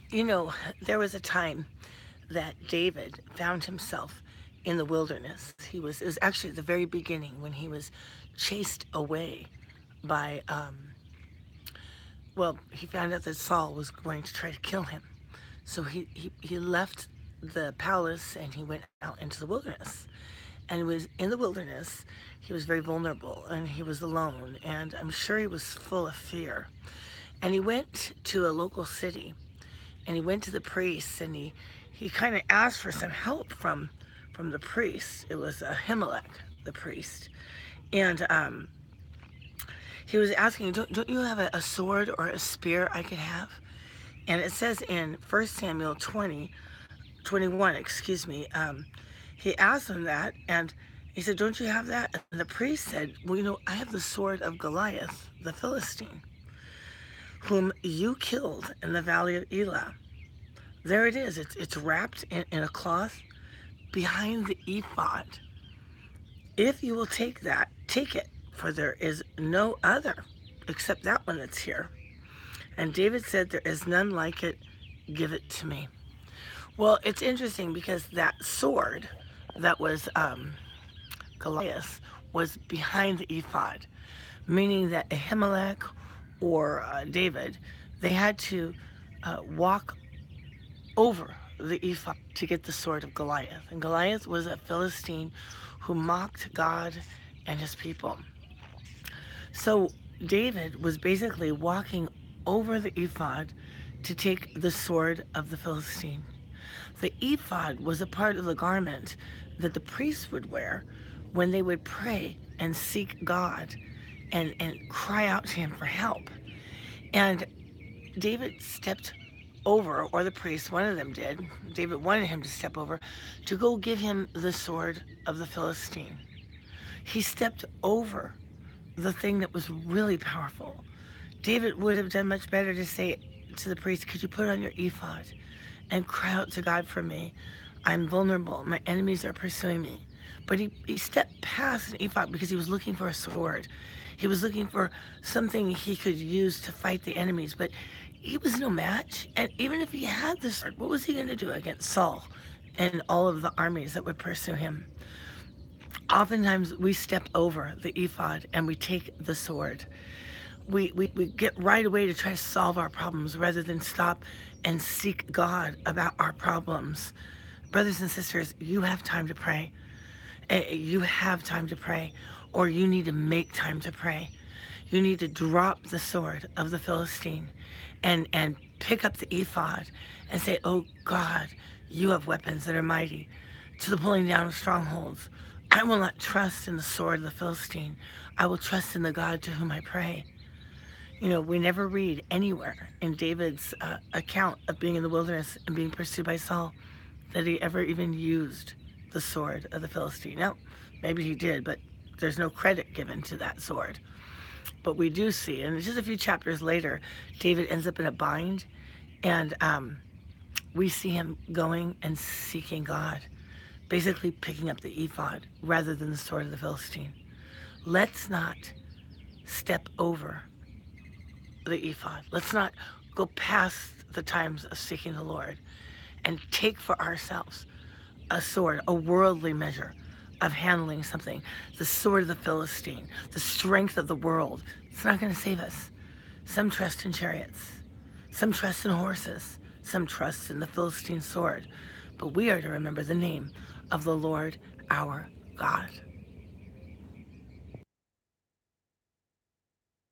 You know, there was a time that David found himself in the wilderness. It was actually at the very beginning when he was chased away by, well, he found out that Saul was going to try to kill him. So he left the palace and he went out into the wilderness. And he was in the wilderness. He was very vulnerable and he was alone. And I'm sure he was full of fear. And he went to a local city and he went to the priests and he kind of asked for some help from the priest. It was Ahimelech, the priest, and he was asking, don't you have a sword or a spear I could have? And it says in 1 Samuel 20:21, excuse me, he asked him that, and he said, don't you have that? And the priest said, well, I have the sword of Goliath, the Philistine, whom you killed in the valley of Elah. There it is. It's wrapped in a cloth behind the ephod. If you will take that, take it, for there is no other except that one that's here. And David said, there is none like it. Give it to me. Well, it's interesting because that sword that was Goliath was behind the ephod, meaning that Ahimelech or David, they had to walk over the ephod to get the sword of Goliath. And Goliath was a Philistine who mocked God and his people. So David was basically walking over the ephod to take the sword of the Philistine. The ephod was a part of the garment that the priests would wear when they would pray and seek God and cry out to him for help. And David stepped over, or the priest, one of them did. David wanted him to step over to go give him the sword of the Philistine. He stepped over the thing that was really powerful. David would have done much better to say to the priest, could you put on your ephod and cry out to God for me? I'm vulnerable. My enemies are pursuing me. But he stepped past an ephod because he was looking for a sword. He was looking for something he could use to fight the enemies. But he was no match. And even if he had the sword, what was he going to do against Saul and all of the armies that would pursue him? Oftentimes we step over the ephod and we take the sword. We get right away to try to solve our problems rather than stop and seek God about our problems. Brothers and sisters, you have time to pray. You have time to pray, or you need to make time to pray. You need to drop the sword of the Philistine and pick up the ephod and say, oh God, you have weapons that are mighty to the pulling down of strongholds. I will not trust in the sword of the Philistine. I will trust in the God to whom I pray. We never read anywhere in David's account of being in the wilderness and being pursued by Saul that he ever even used the sword of the Philistine. Now, maybe he did, but there's no credit given to that sword. But we do see, and just a few chapters later, David ends up in a bind, and we see him going and seeking God, basically picking up the ephod rather than the sword of the Philistine. Let's not step over the ephod. Let's not go past the times of seeking the Lord and take for ourselves a sword, a worldly measure of handling something. The sword of the Philistine, the strength of the world. It's not going to save us. Some trust in chariots, some trust in horses, some trust in the Philistine sword. But we are to remember the name of the Lord our God.